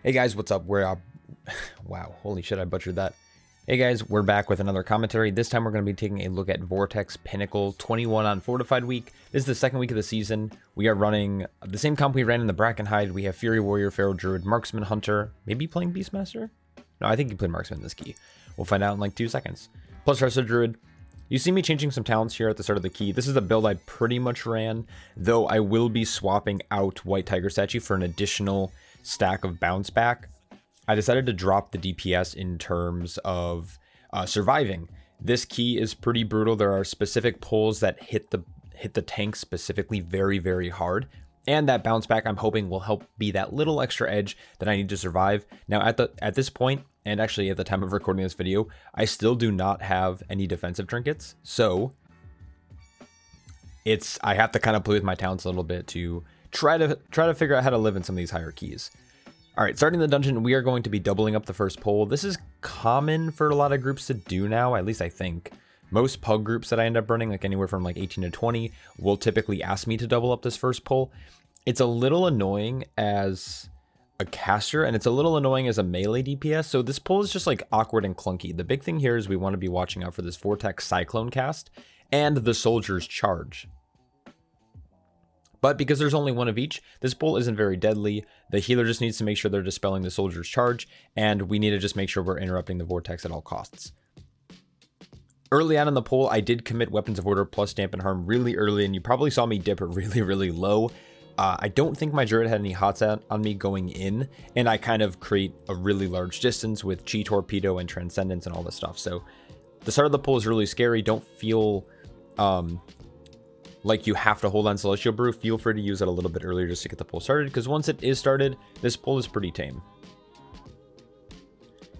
Hey guys, what's up? Wow, holy shit, I butchered that. Hey guys, we're back with another commentary. This time we're going to be taking a look at Vortex Pinnacle 21 on Fortified Week. This is the second week of the season. We are running the same comp we ran in the Brackenhide. We have Fury Warrior, Feral Druid, Marksman, Hunter, maybe playing Beastmaster? No, I think you played Marksman this key. We'll find out in like 2 seconds. Plus Rest of Druid. You see me changing some talents here at the start of the key. This is the build I pretty much ran, though I will be swapping out White Tiger Statue for an additional stack of bounce back. I decided to drop the DPS in terms of surviving. This key is pretty brutal. There are specific pulls that hit the tank specifically very, very hard. And that bounce back, I'm hoping, will help be that little extra edge that I need to survive. Now, at this point, and actually at the time of recording this video, I still do not have any defensive trinkets. So I have to kind of play with my talents a little bit to try to figure out how to live in some of these higher keys. All right, starting the dungeon, we are going to be doubling up the first pull. This is common for a lot of groups to do now, at least I think. Most pug groups that I end up running, like anywhere from like 18 to 20, will typically ask me to double up this first pull. It's a little annoying as a caster, and it's a little annoying as a melee DPS, so this pull is just like awkward and clunky. The big thing here is we want to be watching out for this Vortex Cyclone cast and the Soldier's Charge. But because there's only one of each, this pull isn't very deadly. The healer just needs to make sure they're dispelling the Soldier's Charge, and we need to just make sure we're interrupting the Vortex at all costs. Early on in the pull, I did commit Weapons of Order plus Dampen Harm really early, and you probably saw me dip it really, really low. I don't think my Druid had any hots on me going in, and I kind of create a really large distance with Chi Torpedo and Transcendence and all this stuff. So the start of the pull is really scary. Don't feel like you have to hold on Celestial Brew. Feel free to use it a little bit earlier just to get the pull started, because once it is started, this pull is pretty tame.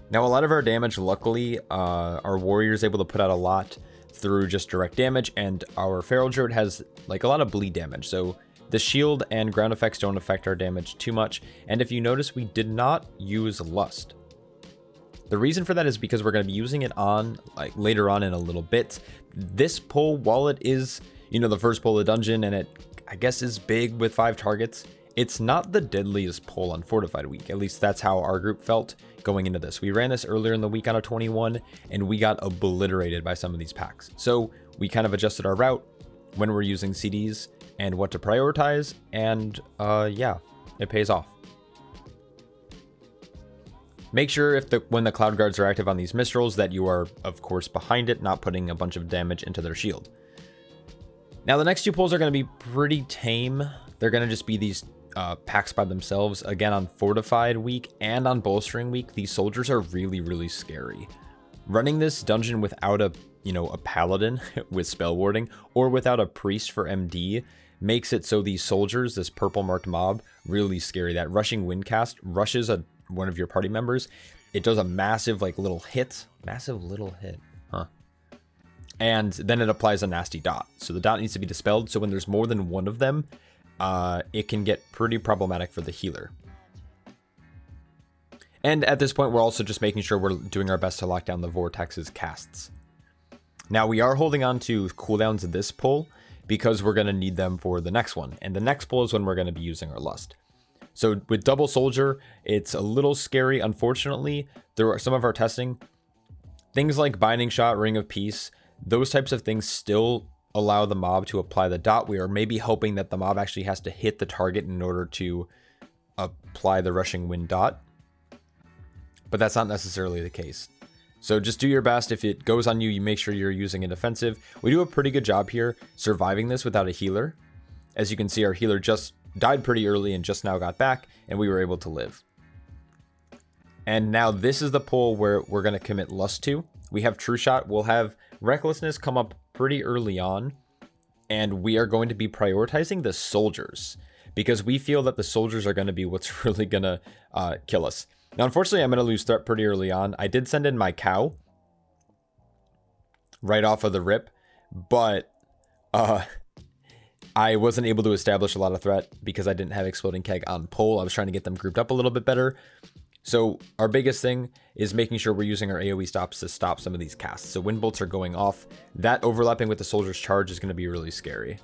Now, a lot of our damage, luckily, our Warrior is able to put out a lot through just direct damage, and our Feral Druid has like a lot of bleed damage. So the shield and ground effects don't affect our damage too much. And if you notice, we did not use Lust. The reason for that is because we're going to be using it on like later on in a little bit. This pull, while it is, you know, the first pull of the dungeon, and it, I guess, is big with 5 targets, it's not the deadliest pull on Fortified Week. At least that's how our group felt going into this. We ran this earlier in the week on a 21, and we got obliterated by some of these packs. So we kind of adjusted our route when we're using CDs and what to prioritize, and yeah, it pays off. Make sure when the Cloud Guards are active on these Mistrals that you are, of course, behind it, not putting a bunch of damage into their shield. Now, the next 2 pulls are going to be pretty tame. They're going to just be these packs by themselves. Again, on Fortified Week and on Bolstering Week, these soldiers are really, really scary. Running this dungeon without a Paladin with spell warding, or without a Priest for MD, makes it so these soldiers, this purple marked mob, really scary. That Rushing Wind cast rushes one of your party members. It does a massive little hit. Massive little hit. Huh. And then it applies a nasty dot. So the dot needs to be dispelled. So when there's more than one of them, it can get pretty problematic for the healer. And at this point, we're also just making sure we're doing our best to lock down the Vortex's casts. Now, we are holding on to cooldowns of this pull because we're going to need them for the next one. And the next pull is when we're going to be using our Lust. So with Double Soldier, it's a little scary. Unfortunately, there are some of our testing. Things like Binding Shot, Ring of Peace, those types of things still allow the mob to apply the dot. We are maybe hoping that the mob actually has to hit the target in order to apply the Rushing Wind dot. But that's not necessarily the case. So just do your best. If it goes on you, you make sure you're using a defensive. We do a pretty good job here surviving this without a healer. As you can see, our healer just died pretty early and just now got back, and we were able to live. And now this is the pull where we're going to commit Lust to. We have True Shot. We'll have Recklessness come up pretty early on, and we are going to be prioritizing the soldiers because we feel that the soldiers are going to be what's really going to kill us. Now, unfortunately, I'm going to lose threat pretty early on. I did send in my cow right off of the rip, but I wasn't able to establish a lot of threat because I didn't have Exploding Keg on pull. I was trying to get them grouped up a little bit better. So our biggest thing is making sure we're using our AoE stops to stop some of these casts. So Wind Bolts are going off. That overlapping with the Soldier's Charge is going to be really scary.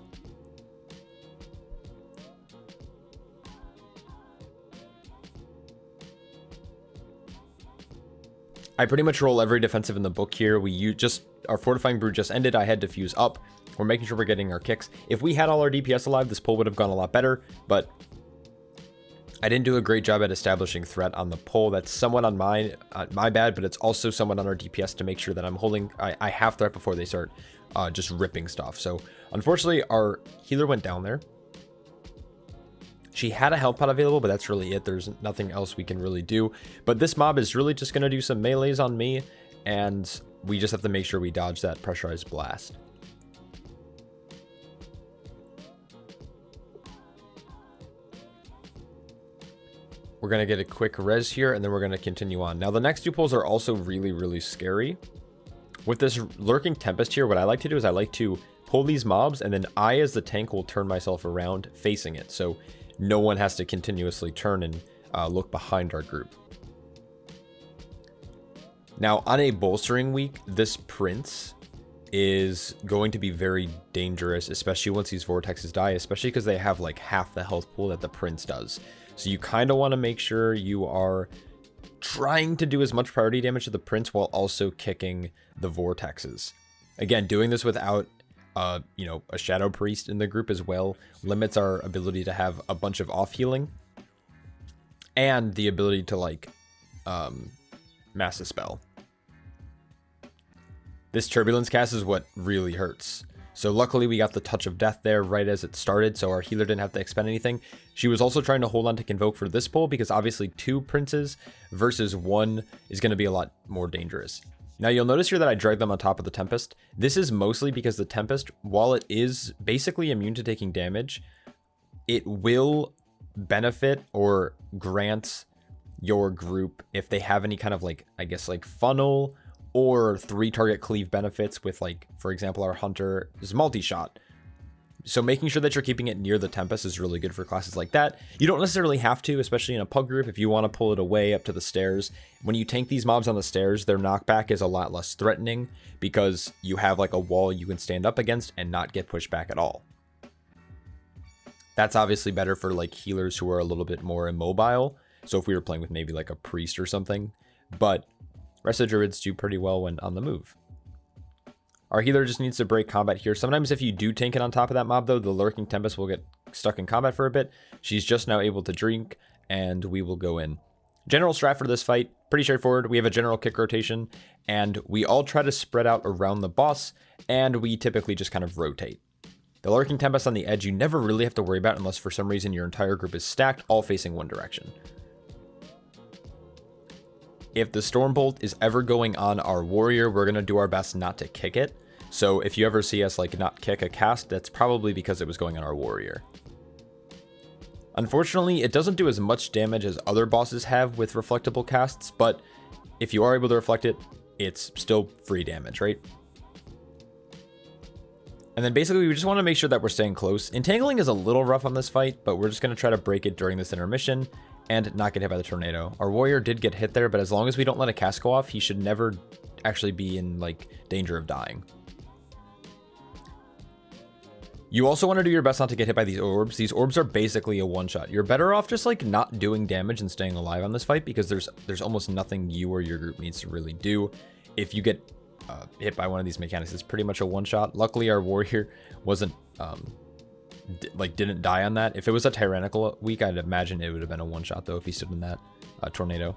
I pretty much roll every defensive in the book here. Our fortifying brew just ended. I had diffuse up. We're making sure we're getting our kicks. If we had all our DPS alive, this pull would have gone a lot better, but I didn't do a great job at establishing threat on the pull. That's somewhat on my bad, but it's also somewhat on our DPS to make sure that I have threat before they start just ripping stuff. So unfortunately, our healer went down there. She had a health pot available, but that's really it. There's nothing else we can really do. But this mob is really just going to do some melees on me, and we just have to make sure we dodge that pressurized blast. We're going to get a quick res here, and then we're going to continue on. Now, the next two pulls are also really, really scary. With this Lurking Tempest here, what I like to do is I like to pull these mobs, and then I, as the tank, will turn myself around facing it. So no one has to continuously turn and look behind our group. Now, on a bolstering week, this Prince is going to be very dangerous, especially once these Vortexes die, especially because they have like half the health pool that the Prince does. So you kind of want to make sure you are trying to do as much priority damage to the Prince while also kicking the Vortexes. Again, doing this without a Shadow Priest in the group as well limits our ability to have a bunch of off healing and the ability to like mass dispel. This Turbulence cast is what really hurts. So luckily we got the Touch of Death there right as it started, so our healer didn't have to expend anything. She was also trying to hold on to Convoke for this pull because obviously 2 Princes versus 1 is going to be a lot more dangerous. Now you'll notice here that I dragged them on top of the Tempest. This is mostly because the Tempest, while it is basically immune to taking damage, it will benefit or grant your group if they have any kind of like, I guess like funnel or 3 target cleave benefits with like, for example, our Hunter is multi-shot. So making sure that you're keeping it near the Tempest is really good for classes like that. You don't necessarily have to, especially in a pug group, if you want to pull it away up to the stairs. When you tank these mobs on the stairs, their knockback is a lot less threatening because you have like a wall you can stand up against and not get pushed back at all. That's obviously better for like healers who are a little bit more immobile. So if we were playing with maybe like a priest or something, but rest of druids do pretty well when on the move. Our healer just needs to break combat here. Sometimes if you do tank it on top of that mob though, the Lurking Tempest will get stuck in combat for a bit. She's just now able to drink and we will go in. General strat for this fight, pretty straightforward. We have a general kick rotation and we all try to spread out around the boss and we typically just kind of rotate. The Lurking Tempest on the edge you never really have to worry about unless for some reason your entire group is stacked, all facing one direction. If the Stormbolt is ever going on our warrior, we're going to do our best not to kick it. So if you ever see us like not kick a cast, that's probably because it was going on our warrior. Unfortunately, it doesn't do as much damage as other bosses have with reflectable casts, but if you are able to reflect it, it's still free damage, right? And then basically we just want to make sure that we're staying close. Entangling is a little rough on this fight, but we're just going to try to break it during this intermission and not get hit by the tornado. Our warrior did get hit there, but as long as we don't let a cast go off, he should never actually be in like danger of dying. You also want to do your best not to get hit by these orbs. These orbs are basically a one-shot. You're better off just like not doing damage and staying alive on this fight because there's almost nothing you or your group needs to really do. If you get hit by one of these mechanics, it's pretty much a one-shot. Luckily, our warrior wasn't didn't die on that. If it was a tyrannical week, I'd imagine it would have been a one-shot though if he stood in that tornado.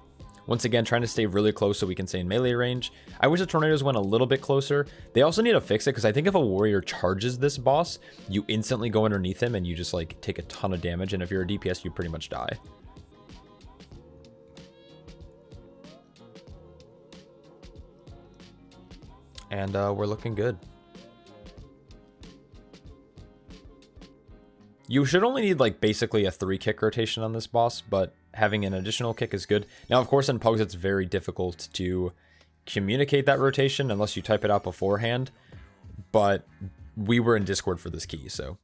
Once again, trying to stay really close so we can stay in melee range. I wish the tornadoes went a little bit closer. They also need to fix it because I think if a warrior charges this boss, you instantly go underneath him and you just like take a ton of damage. And if you're a DPS, you pretty much die. And we're looking good. You should only need like basically a 3 kick rotation on this boss, but having an additional kick is good. Now, of course, in pugs, it's very difficult to communicate that rotation unless you type it out beforehand, but we were in Discord for this key, so.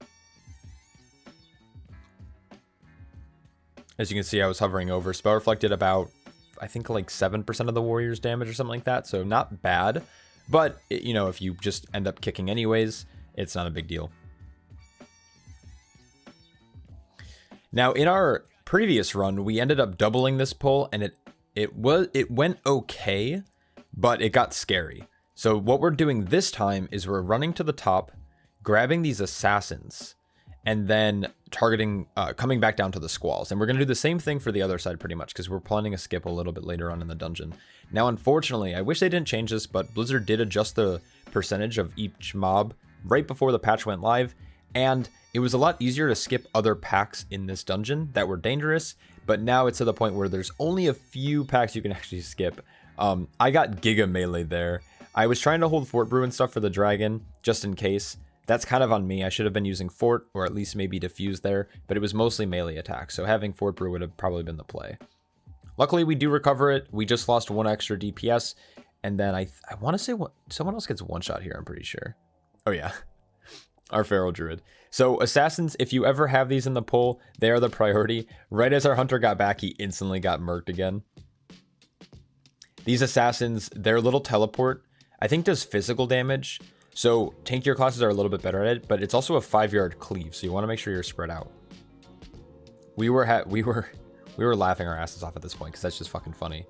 As you can see, I was hovering over. Spell Reflect did about, I think like 7% of the warrior's damage or something like that, so not bad. But, you know, if you just end up kicking anyways, it's not a big deal. Now, in our previous run, we ended up doubling this pull, and it went okay, but it got scary. So what we're doing this time is we're running to the top, grabbing these assassins, and then targeting, coming back down to the squalls. And we're going to do the same thing for the other side pretty much, because we're planning a skip a little bit later on in the dungeon. Now, unfortunately, I wish they didn't change this, but Blizzard did adjust the percentage of each mob right before the patch went live, and it was a lot easier to skip other packs in this dungeon that were dangerous, but now it's to the point where there's only a few packs you can actually skip. I got Giga Melee there. I was trying to hold Fort Brew and stuff for the dragon, just in case. That's kind of on me. I should have been using Fort, or at least maybe Diffuse there, but it was mostly melee attacks, so having Fort Brew would have probably been the play. Luckily, we do recover it. We just lost 1 extra DPS, and then I want to say someone else gets one shot here, I'm pretty sure. Oh yeah, our Feral Druid. So Assassins, if you ever have these in the poll, they are the priority. Right as our Hunter got back, he instantly got murked again. These Assassins, their little teleport, I think does physical damage. So tankier classes are a little bit better at it, but it's also a 5-yard cleave, so you want to make sure you're spread out. We were laughing our asses off at this point because that's just fucking funny.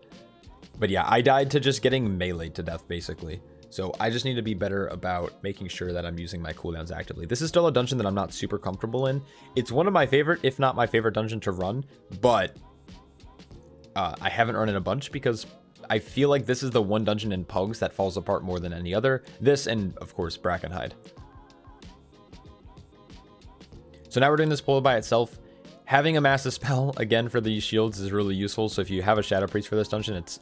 But yeah, I died to just getting melee to death basically. So I just need to be better about making sure that I'm using my cooldowns actively. This is still a dungeon that I'm not super comfortable in. It's one of my favorite, if not my favorite dungeon to run, but I haven't run in a bunch because I feel like this is the one dungeon in Pugs that falls apart more than any other. This and, of course, Brackenhide. So now we're doing this pull by itself. Having a massive spell, again, for these shields is really useful. So if you have a Shadow Priest for this dungeon, it's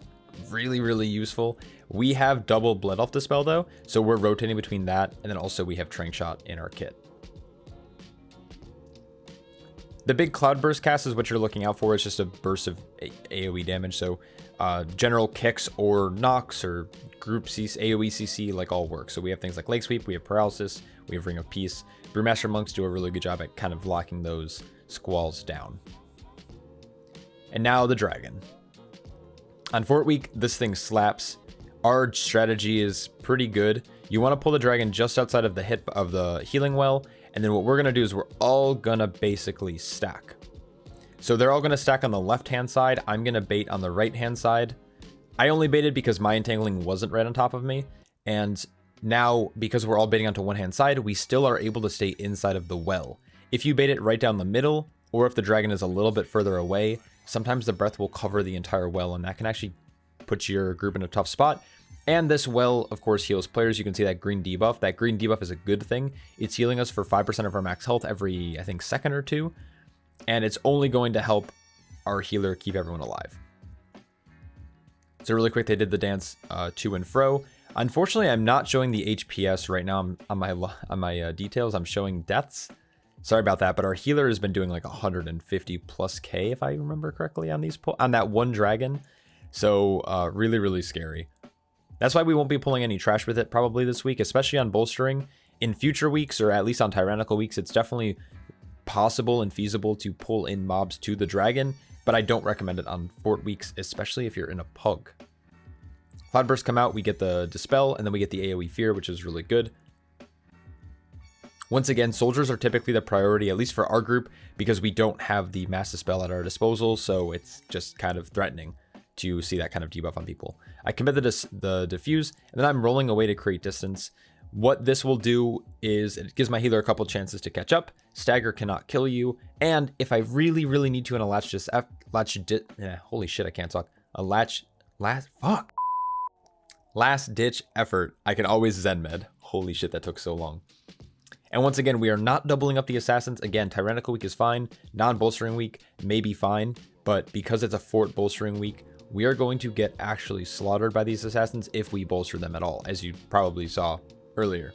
really, really useful. We have double Blood Elf Dispel, though. So we're rotating between that. And then also we have Trank Shot in our kit. The big Cloudburst cast is what you're looking out for. It's just a burst of AoE damage. So general kicks or knocks or group CC, AoE CC like all work. So we have things like Leg Sweep, we have Paralysis, we have Ring of Peace. Brewmaster monks do a really good job at kind of locking those squalls down. And now the dragon. On Fort Week, this thing slaps. Our strategy is pretty good. You want to pull the dragon just outside of the hit of the healing well, and then what we're gonna do is we're all gonna basically stack. So they're all going to stack on the left-hand side. I'm going to bait on the right-hand side. I only baited because my entangling wasn't right on top of me. And now, because we're all baiting onto one-hand side, we still are able to stay inside of the well. If you bait it right down the middle, or if the dragon is a little bit further away, sometimes the breath will cover the entire well, and that can actually put your group in a tough spot. And this well, of course, heals players. You can see that green debuff. That green debuff is a good thing. It's healing us for 5% of our max health every, I think, second or two. And it's only going to help our healer keep everyone alive. So really quick, they did the dance to and fro. Unfortunately, I'm not showing the HPS right now on my details. I'm showing deaths. Sorry about that, but our healer has been doing like 150 plus K, if I remember correctly, on that one dragon. So really, really scary. That's why we won't be pulling any trash with it probably this week, especially on bolstering. In future weeks, or at least on tyrannical weeks, it's definitely possible and feasible to pull in mobs to the dragon, but I don't recommend it on Fort Weeks, especially if you're in a Pug. Cloudbursts come out, we get the Dispel, and then we get the AoE Fear, which is really good. Once again, soldiers are typically the priority, at least for our group, because we don't have the Mass Dispel at our disposal, so it's just kind of threatening to see that kind of debuff on people. I commit the Diffuse, and then I'm rolling away to create distance. What this will do is it gives my healer a couple chances to catch up. Stagger cannot kill you. And if I really, really need to in a holy shit, I can't talk. Last ditch effort, I can always Zen med. Holy shit, that took so long. And once again, we are not doubling up the assassins. Again, tyrannical week is fine. Non-bolstering week may be fine. But because it's a fort bolstering week, we are going to get actually slaughtered by these assassins if we bolster them at all, as you probably saw earlier.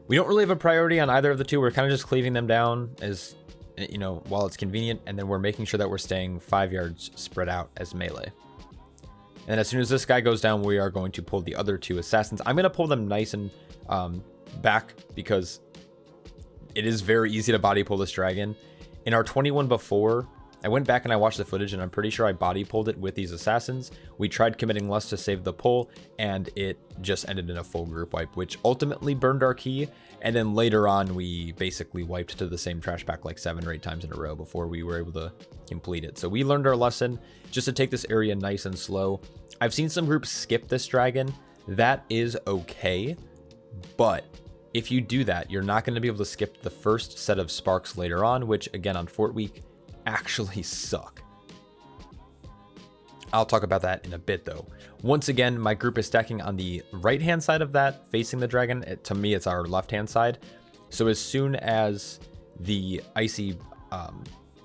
We don't really have a priority on either of the two. We're kind of just cleaving them down as, you know, while it's convenient, and then we're making sure that we're staying 5 yards spread out as melee. And as soon as this guy goes down, we are going to pull the other two assassins. I'm going to pull them nice and back because it is very easy to body pull this dragon. In our 21 before, I went back and I watched the footage, and I'm pretty sure I body pulled it with these assassins. We tried committing lust to save the pull, and it just ended in a full group wipe, which ultimately burned our key. And then later on, we basically wiped to the same trash pack like 7 or 8 times in a row before we were able to complete it. So we learned our lesson just to take this area nice and slow. I've seen some groups skip this dragon. That is okay, but if you do that, you're not going to be able to skip the first set of sparks later on, which again on Fort Week actually suck. I'll talk about that in a bit though. Once again, my group is stacking on the right hand side of that, facing the dragon. To me, it's our left hand side. So as soon as the icy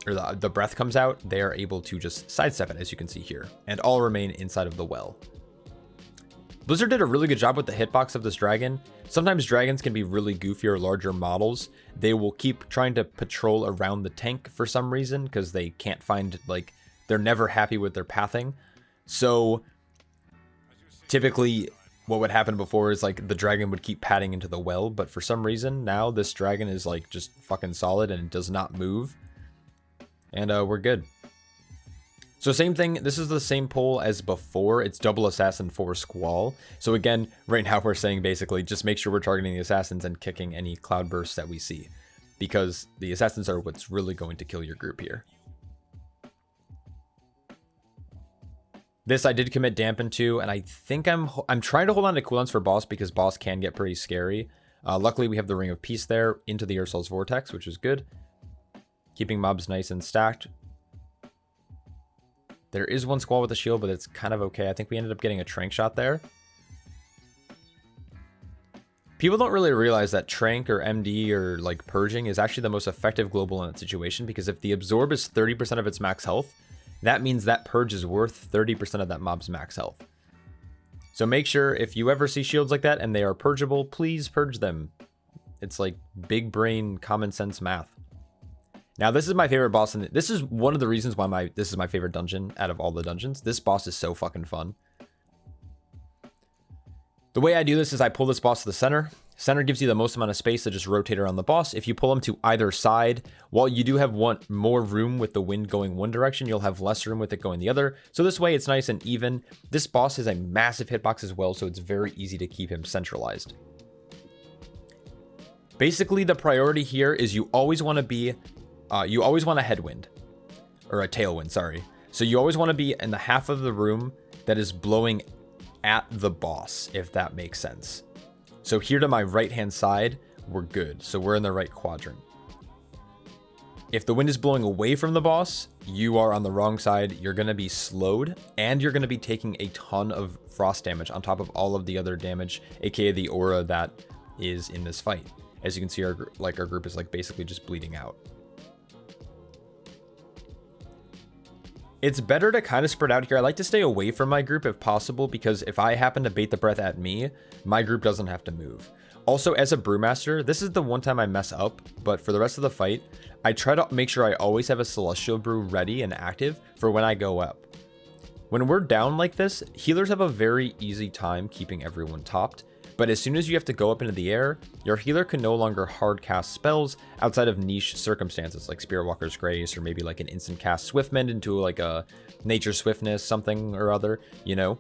or the breath comes out, they are able to just sidestep it, as you can see here, and all remain inside of the well. Blizzard did a really good job with the hitbox of this dragon. Sometimes dragons can be really goofy or larger models. They will keep trying to patrol around the tank for some reason because they can't find, like, they're never happy with their pathing. So typically what would happen before is like the dragon would keep padding into the well, but for some reason now this dragon is like just fucking solid and it does not move. And we're good. So same thing, this is the same pull as before. It's double assassin for squall. So again, right now we're saying basically just make sure we're targeting the assassins and kicking any cloud bursts that we see, because the assassins are what's really going to kill your group here. This I did commit dampen to, and I think I'm trying to hold on to cooldowns for boss because boss can get pretty scary. Luckily we have the Ring of Peace there into the Ursul's Vortex, which is good. Keeping mobs nice and stacked. There is one squall with a shield, but it's kind of okay. I think we ended up getting a trank shot there. People don't really realize that trank or MD or like purging is actually the most effective global in that situation, because if the absorb is 30% of its max health, that means that purge is worth 30% of that mob's max health. So make sure if you ever see shields like that and they are purgeable, please purge them. It's like big brain common sense math. Now, this is my favorite boss, and this is one of the reasons why this is my favorite dungeon out of all the dungeons. This boss is so fucking fun. The way I do this is I pull this boss to the center. Center gives you the most amount of space to just rotate around the boss. If you pull him to either side, while you do have more room with the wind going one direction, you'll have less room with it going the other. So this way it's nice and even. This boss has a massive hitbox as well, so it's very easy to keep him centralized. Basically, the priority here is you always want to be you always want a headwind, or a tailwind, sorry. So you always want to be in the half of the room that is blowing at the boss, if that makes sense. So here to my right-hand side, we're good. So we're in the right quadrant. If the wind is blowing away from the boss, you are on the wrong side. You're going to be slowed, and you're going to be taking a ton of frost damage on top of all of the other damage, aka the aura that is in this fight. As you can see, our group is like basically just bleeding out. It's better to kind of spread out here. I like to stay away from my group if possible, because if I happen to bait the breath at me, my group doesn't have to move. Also, as a Brewmaster, this is the one time I mess up, but for the rest of the fight, I try to make sure I always have a Celestial Brew ready and active for when I go up. When we're down like this, healers have a very easy time keeping everyone topped, but as soon as you have to go up into the air, your healer can no longer hard cast spells outside of niche circumstances like Spiritwalker's Grace, or maybe like an instant cast Swiftmend into like a Nature Swiftness, something or other, you know?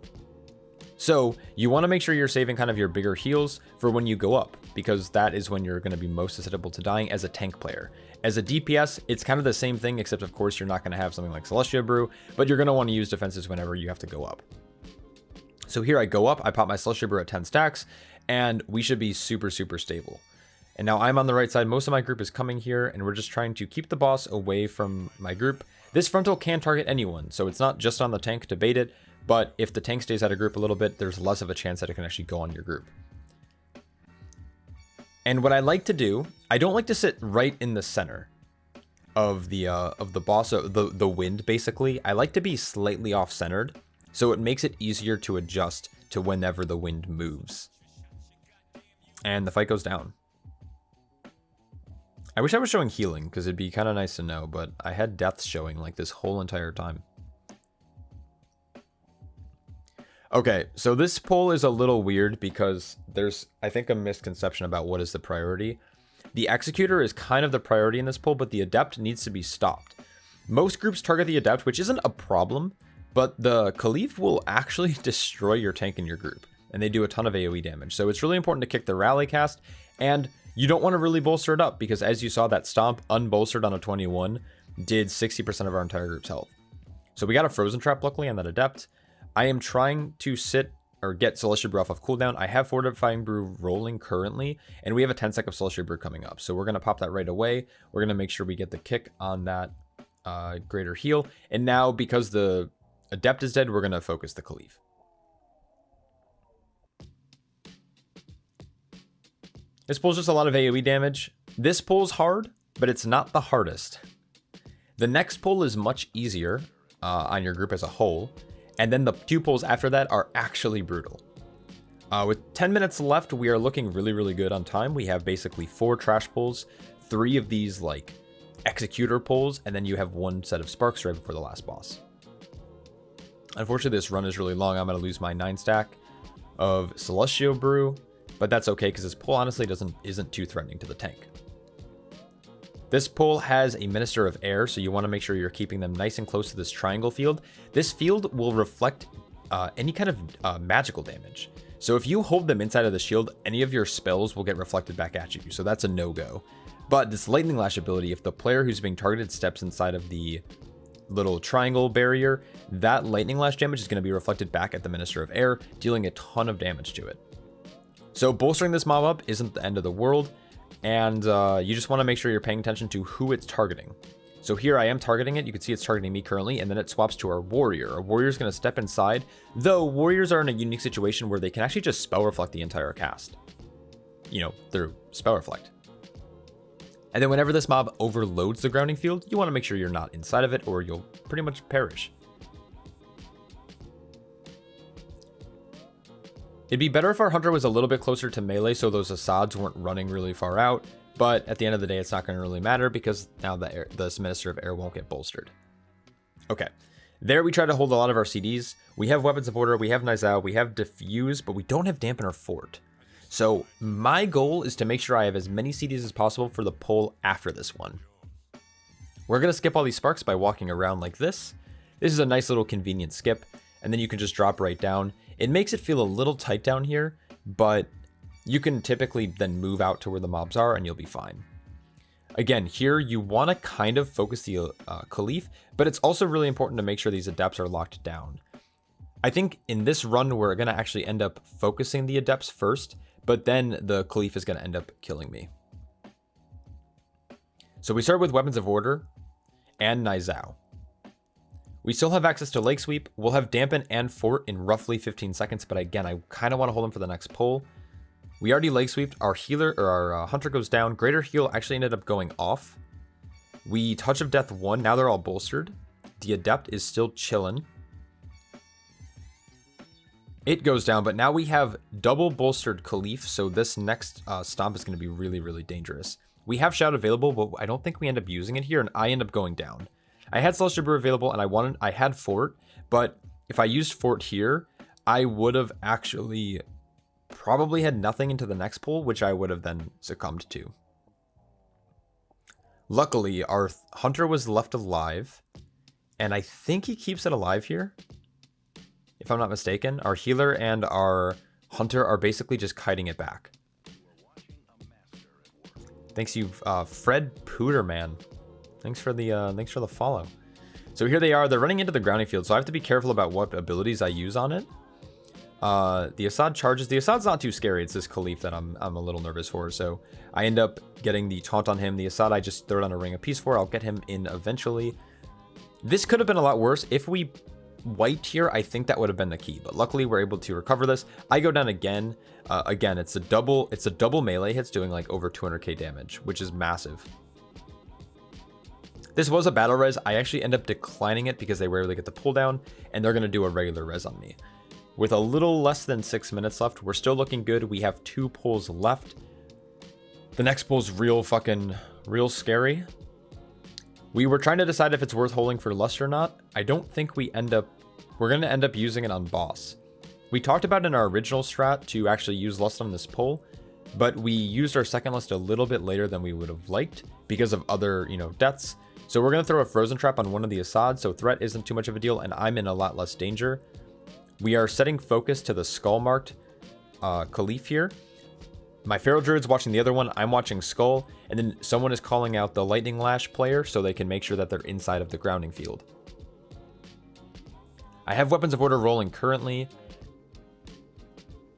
So you want to make sure you're saving kind of your bigger heals for when you go up, because that is when you're going to be most susceptible to dying as a tank player. As a DPS, it's kind of the same thing, except of course you're not going to have something like Celestial Brew, but you're going to want to use defenses whenever you have to go up. So here I go up, I pop my Celestial Brew at 10 stacks, and we should be super, super stable. And now I'm on the right side. Most of my group is coming here, and we're just trying to keep the boss away from my group. This frontal can target anyone, so it's not just on the tank to bait it, but if the tank stays out of group a little bit, there's less of a chance that it can actually go on your group. And what I like to do, I don't like to sit right in the center of the boss, the wind basically. I like to be slightly off-centered, so it makes it easier to adjust to whenever the wind moves. And the fight goes down. I wish I was showing healing, because it'd be kind of nice to know, but I had deaths showing like this whole entire time. Okay, so this poll is a little weird because there's, I think, a misconception about what is the priority. The Executor is kind of the priority in this poll, but the Adept needs to be stopped. Most groups target the Adept, which isn't a problem, but the Caliph will actually destroy your tank in your group, and they do a ton of AoE damage. So it's really important to kick the rally cast, and you don't want to really bolster it up, because as you saw, that Stomp unbolstered on a 21 did 60% of our entire group's health. So we got a Frozen Trap luckily on that Adept. I am trying to sit or get Celestial Brew off of cooldown. I have Fortifying Brew rolling currently, and we have a 10 sec of Celestial Brew coming up. So we're going to pop that right away. We're going to make sure we get the kick on that greater heal. And now, because the Adept is dead, we're going to focus the Caliph. This pulls just a lot of AoE damage. This pull's hard, but it's not the hardest. The next pull is much easier on your group as a whole. And then the 2 pulls after that are actually brutal. With 10 minutes left, we are looking really, really good on time. We have basically 4 trash pulls, 3 of these like executor pulls, and then you have 1 set of sparks right before the last boss. Unfortunately, this run is really long. I'm going to lose my 9 stack of Celestial Brew, but that's okay because this pull honestly isn't too threatening to the tank. This pull has a Minister of Air, so you want to make sure you're keeping them nice and close to this triangle field. This field will reflect any kind of magical damage. So if you hold them inside of the shield, any of your spells will get reflected back at you. So that's a no-go. But this Lightning Lash ability, if the player who's being targeted steps inside of the little triangle barrier, that Lightning Lash damage is going to be reflected back at the Minister of Air, dealing a ton of damage to it. So bolstering this mob up isn't the end of the world. And you just want to make sure you're paying attention to who it's targeting. So here I am targeting it. You can see it's targeting me currently, and then it swaps to our warrior. Our warrior is going to step inside, though warriors are in a unique situation where they can actually just spell reflect the entire cast. You know, through spell reflect. And then whenever this mob overloads the grounding field, you want to make sure you're not inside of it or you'll pretty much perish. It'd be better if our hunter was a little bit closer to melee so those Asaads weren't running really far out, but at the end of the day, it's not going to really matter because now the Minister of Air won't get bolstered. Okay, there we try to hold a lot of our CDs. We have Weapons of Order, we have Nizao, we have Diffuse, but we don't have Dampen or Fort. So my goal is to make sure I have as many CDs as possible for the pull after this one. We're going to skip all these sparks by walking around like this. This is a nice little convenient skip, and then you can just drop right down. It makes it feel a little tight down here, but you can typically then move out to where the mobs are and you'll be fine. Again, here you want to kind of focus the Caliph, but it's also really important to make sure these Adepts are locked down. I think in this run, we're going to actually end up focusing the Adepts first, but then the Caliph is going to end up killing me. So we start with Weapons of Order and Nizao. We still have access to Lake Sweep. We'll have Dampen and Fort in roughly 15 seconds, but again, I kind of want to hold them for the next pull. We already Lake Sweeped. Our healer, or our hunter goes down. Greater Heal actually ended up going off. We Touch of Death 1. Now they're all bolstered. The Adept is still chilling. It goes down, but now we have double bolstered Caliph, so this next stomp is going to be really, really dangerous. We have Shout available, but I don't think we end up using it here, and I end up going down. I had Celestial Brew available, and I had Fort, but if I used Fort here, I would have actually probably had nothing into the next pull, which I would have then succumbed to. Luckily, our hunter was left alive, and I think he keeps it alive here, if I'm not mistaken. Our healer and our hunter are basically just kiting it back. Thanks you, Fred Pooterman. Thanks for the follow. So here they are. They're running into the grounding field, so I have to be careful about what abilities I use on it. The Asaad charges. The Asaad's not too scary. It's this Caliph that I'm a little nervous for. So I end up getting the taunt on him. The Asaad I just throw it on a Ring of Peace for. I'll get him in eventually. This could have been a lot worse. If we wiped here, I think that would have been the key. But luckily, we're able to recover this. I go down again. Again, it's a double melee hits doing like over 200k damage, which is massive. This was a battle res. I actually end up declining it because they rarely get the pull down, and they're going to do a regular res on me. With a little less than 6 minutes left, we're still looking good. We have 2 pulls left. The next pull's real scary. We were trying to decide if it's worth holding for Lust or not. I don't think we're going to end up using it on boss. We talked about in our original strat to actually use Lust on this pull, but we used our second Lust a little bit later than we would have liked because of other, deaths. So we're going to throw a frozen trap on one of the Asaad, so threat isn't too much of a deal, and I'm in a lot less danger. We are setting focus to the skull marked Caliph here. My Feral Druid's watching the other one, I'm watching Skull, and then someone is calling out the Lightning Lash player so they can make sure that they're inside of the grounding field. I have Weapons of Order rolling currently.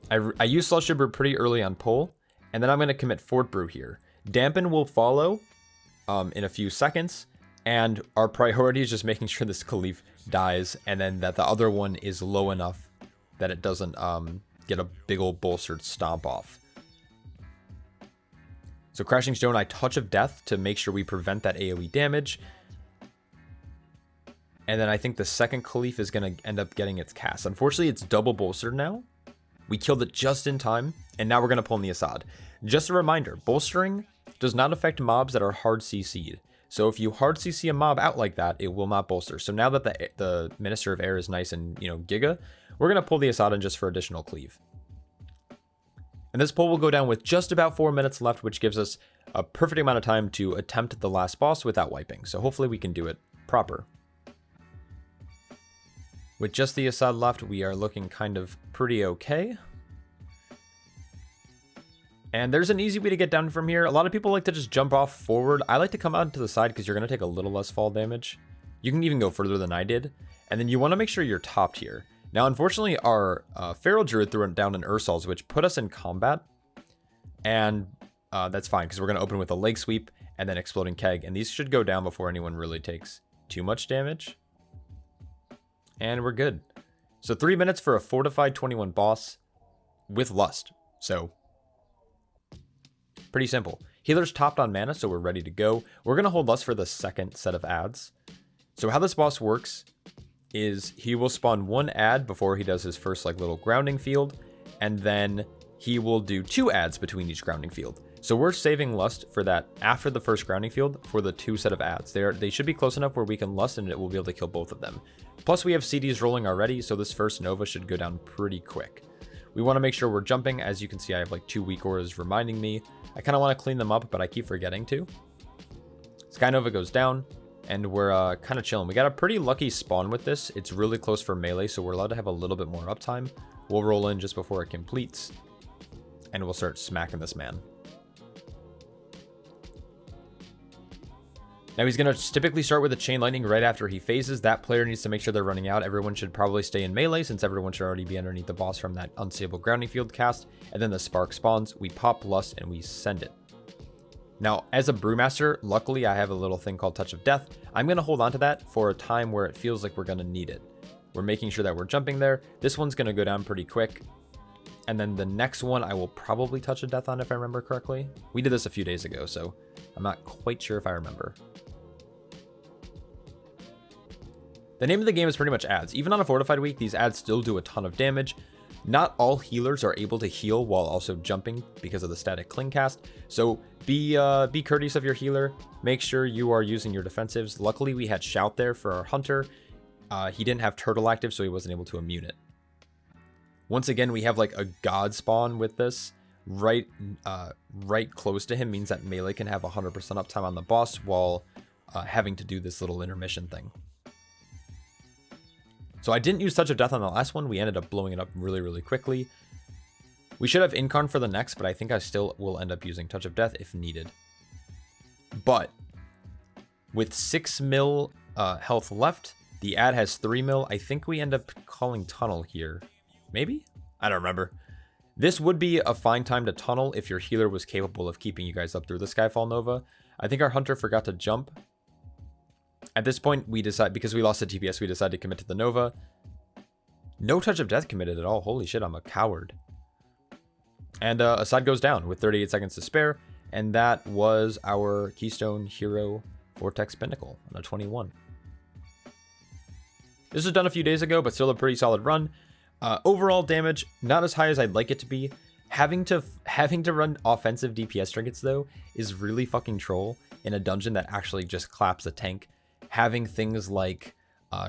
I use Celestial Brew pretty early on pull, and then I'm going to commit Fort Brew here. Dampen will follow in a few seconds, and our priority is just making sure this Caliph dies, and then that the other one is low enough that it doesn't get a big old bolstered stomp off. So Crashing Stone, I Touch of Death to make sure we prevent that AoE damage. And then I think the second Caliph is going to end up getting its cast. Unfortunately, it's double bolstered now. We killed it just in time, and now we're going to pull in the Asaad. Just a reminder, bolstering does not affect mobs that are hard CC'd. So if you hard CC a mob out like that, it will not bolster. So now that the Minister of Air is nice and, you know, giga, we're going to pull the Asaad in just for additional cleave. And this pull will go down with just about 4 minutes left, which gives us a perfect amount of time to attempt the last boss without wiping. So hopefully we can do it proper. With just the Asaad left, we are looking kind of pretty okay. And there's an easy way to get down from here. A lot of people like to just jump off forward. I like to come out to the side because you're going to take a little less fall damage. You can even go further than I did. And then you want to make sure you're topped here. Now, unfortunately, our Feral Druid threw down an Ursol's, which put us in combat. And that's fine, because we're going to open with a Leg Sweep and then Exploding Keg. And these should go down before anyone really takes too much damage. And we're good. So 3 minutes for a Fortified 21 boss with Lust. So pretty simple. Healer's topped on mana, so we're ready to go. We're going to hold Lust for the second set of adds. So how this boss works is he will spawn one add before he does his first like little grounding field, and then he will do 2 adds between each grounding field. So we're saving Lust for that after the first grounding field for the 2 set of adds. They should be close enough where we can Lust and it will be able to kill both of them. Plus we have CDs rolling already, so this first Nova should go down pretty quick. We want to make sure we're jumping. As you can see, I have like 2 weak auras reminding me. I kind of want to clean them up, but I keep forgetting to. Sky Nova goes down. And we're kind of chilling. We got a pretty lucky spawn with this. It's really close for melee, so we're allowed to have a little bit more uptime. We'll roll in just before it completes. And we'll start smacking this man. Now he's going to typically start with a Chain Lightning right after he phases. That player needs to make sure they're running out. Everyone should probably stay in melee, since everyone should already be underneath the boss from that Unstable Grounding Field cast. And then the Spark spawns. We pop Lust and we send it. Now, as a Brewmaster, luckily I have a little thing called Touch of Death. I'm going to hold on to that for a time where it feels like we're going to need it. We're making sure that we're jumping there. This one's going to go down pretty quick. And then the next one I will probably Touch of Death on if I remember correctly. We did this a few days ago, so I'm not quite sure if I remember. The name of the game is pretty much adds. Even on a Fortified week, these adds still do a ton of damage. Not all healers are able to heal while also jumping because of the static cling cast. So be courteous of your healer. Make sure you are using your defensives. Luckily, we had Shout there for our hunter. He didn't have Turtle active, so he wasn't able to immune it. Once again, we have like a God spawn with this. Right close to him means that melee can have 100% uptime on the boss while having to do this little intermission thing. So I didn't use Touch of Death on the last one. We ended up blowing it up really, really quickly. We should have Incarn for the next, but I think I still will end up using Touch of Death if needed. But with 6 mil health left, the ad has 3 mil. I think we end up calling Tunnel here. Maybe? I don't remember. This would be a fine time to tunnel if your healer was capable of keeping you guys up through the Skyfall Nova. I think our hunter forgot to jump. At this point, we decide, because we lost the TPS, we decided to commit to the Nova. No Touch of Death committed at all. Holy shit, I'm a coward. And Asaad goes down with 38 seconds to spare. And that was our Keystone Hero Vortex Pinnacle on a 21. This was done a few days ago, but still a pretty solid run. Overall damage, not as high as I'd like it to be. Having to run offensive DPS trinkets, though, is really fucking troll in a dungeon that actually just claps a tank. Having things like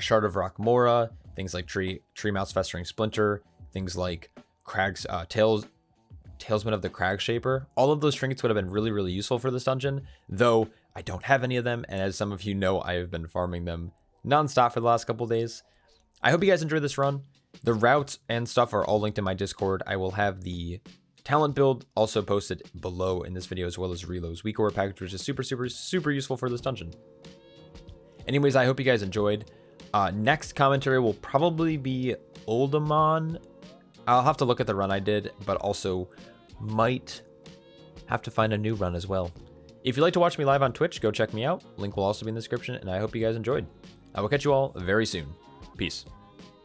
Shard of Rock Mora, things like Tree Mouse Festering Splinter, things like Crag's Talesman of the Crag Shaper, all of those trinkets would have been really, really useful for this dungeon, though I don't have any of them, and as some of you know, I have been farming them nonstop for the last couple days. I hope you guys enjoyed this run. The routes and stuff are all linked in my Discord. I will have the talent build also posted below in this video, as well as Reloe's weak ore package, which is super useful for this dungeon. Anyways, I hope you guys enjoyed. Next commentary will probably be Oldemon. I'll have to look at the run I did, but also might have to find a new run as well. If you'd like to watch me live on Twitch, go check me out. Link will also be in the description, and I hope you guys enjoyed. I will catch you all very soon. Peace.